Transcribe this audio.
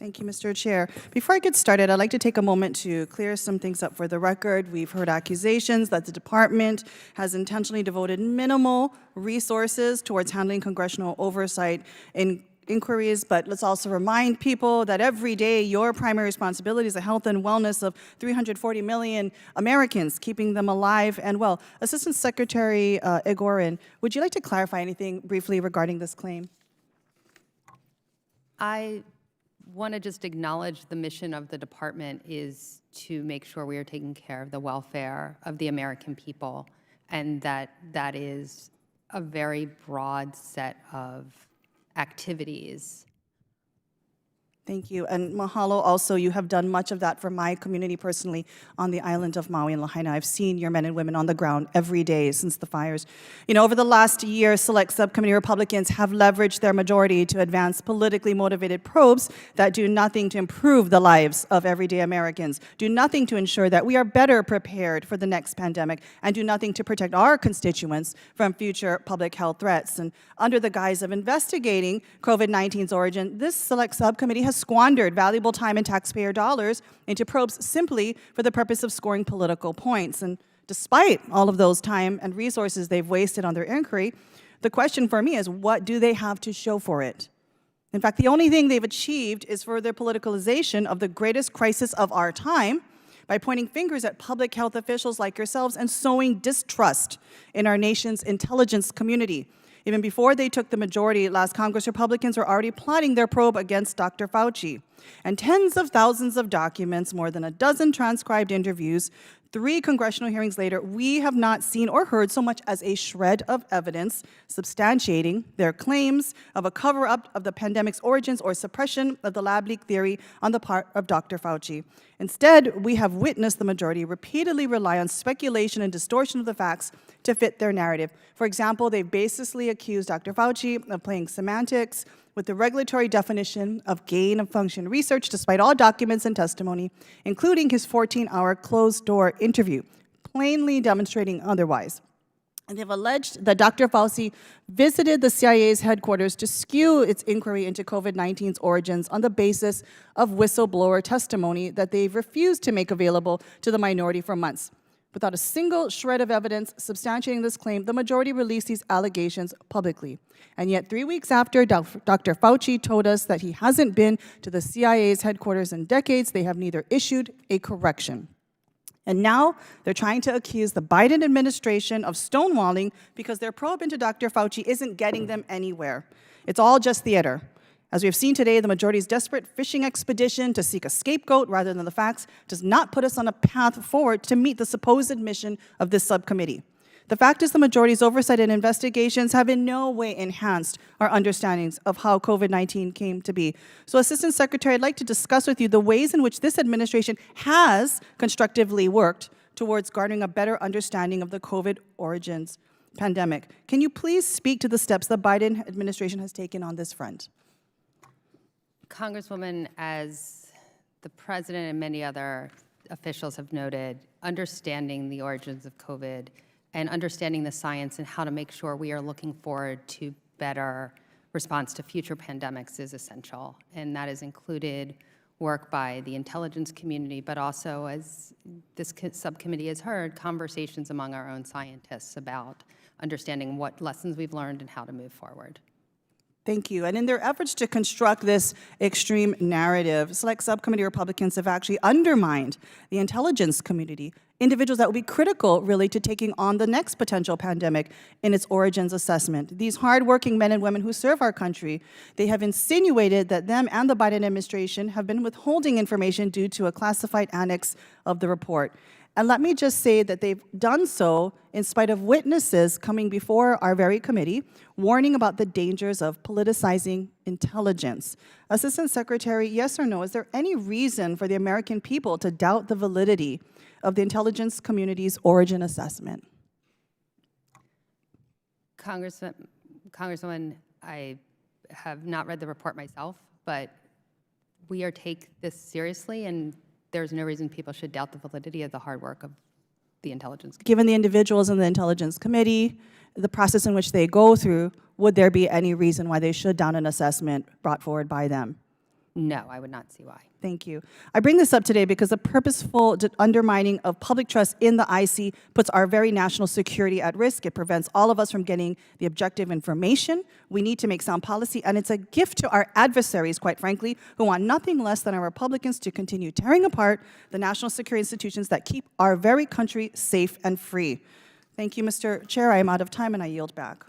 Thank you, Mr. Chair. Before I get started, I'd like to take a moment to clear some things up for the record. We've heard accusations that the department has intentionally devoted minimal resources towards handling congressional oversight in inquiries, but let's also remind people that every day your primary responsibility is the health and wellness of 340 million Americans, keeping them alive and well. Assistant Secretary Igorin, would you like to clarify anything briefly regarding this claim? I want to just acknowledge the mission of the department is to make sure we are taking care of the welfare of the American people, and that is a very broad set of activities. Thank you, and mahalo also. You have done much of that for my community personally on the island of Maui and Lahaina. I've seen your men and women on the ground every day since the fires. You know, over the last year, select subcommittee Republicans have leveraged their majority to advance politically motivated probes that do nothing to improve the lives of everyday Americans, do nothing to ensure that we are better prepared for the next pandemic, and do nothing to protect our constituents from future public health threats. And under the guise of investigating COVID-19's origin, this select subcommittee has squandered valuable time and taxpayer dollars into probes simply for the purpose of scoring political points. And despite all of those time and resources they've wasted on their inquiry, the question for me is, what do they have to show for it? In fact, the only thing they've achieved is further politicalization of the greatest crisis of our time by pointing fingers at public health officials like yourselves and sowing distrust in our nation's intelligence community. Even before they took the majority last Congress, Republicans were already plotting their probe against Dr. Fauci. And tens of thousands of documents, more than a dozen transcribed interviews, 3 congressional hearings later, we have not seen or heard so much as a shred of evidence substantiating their claims of a cover-up of the pandemic's origins or suppression of the lab leak theory on the part of Dr. Fauci. Instead, we have witnessed the majority repeatedly rely on speculation and distortion of the facts to fit their narrative. For example, they've baselessly accused Dr. Fauci of playing semantics with the regulatory definition of gain-of-function research, despite all documents and testimony, including his 14-hour closed-door interview, plainly demonstrating otherwise. And they've alleged that Dr. Fauci visited the CIA's headquarters to skew its inquiry into COVID-19's origins on the basis of whistleblower testimony that they've refused to make available to the minority for months. Without a single shred of evidence substantiating this claim, the majority released these allegations publicly. And yet 3 weeks after Dr. Fauci told us that he hasn't been to the CIA's headquarters in decades, they have neither issued a correction. And now they're trying to accuse the Biden administration of stonewalling because their probe into Dr. Fauci isn't getting them anywhere. It's all just theater. As we have seen today, the majority's desperate fishing expedition to seek a scapegoat rather than the facts does not put us on a path forward to meet the supposed mission of this subcommittee. The fact is the majority's oversight and investigations have in no way enhanced our understandings of how COVID-19 came to be. So, Assistant Secretary, I'd like to discuss with you the ways in which this administration has constructively worked towards garnering a better understanding of the COVID origins pandemic. Can you please speak to the steps the Biden administration has taken on this front? Congresswoman, as the President and many other officials have noted, understanding the origins of COVID and understanding the science and how to make sure we are looking forward to better response to future pandemics is essential. And that has included work by the intelligence community, but also, as this subcommittee has heard, conversations among our own scientists about understanding what lessons we've learned and how to move forward. Thank you. And in their efforts to construct this extreme narrative, select subcommittee Republicans have actually undermined the intelligence community, individuals that will be critical, really, to taking on the next potential pandemic in its origins assessment. These hardworking men and women who serve our country, they have insinuated that them and the Biden administration have been withholding information due to a classified annex of the report. And let me just say that they've done so in spite of witnesses coming before our very committee, warning about the dangers of politicizing intelligence. Assistant Secretary, yes or no, is there any reason for the American people to doubt the validity of the intelligence community's origin assessment? Congresswoman, I have not read the report myself, but we take this seriously, and there's no reason people should doubt the validity of the hard work of the intelligence community. Given the individuals in the intelligence committee, the process in which they go through, would there be any reason why they should doubt an assessment brought forward by them? No, I would not see why. Thank you. I bring this up today because the purposeful undermining of public trust in the IC puts our very national security at risk. It prevents all of us from getting the objective information. We need to make sound policy, and it's a gift to our adversaries, quite frankly, who want nothing less than our Republicans to continue tearing apart the national security institutions that keep our very country safe and free. Thank you, Mr. Chair. I am out of time, and I yield back.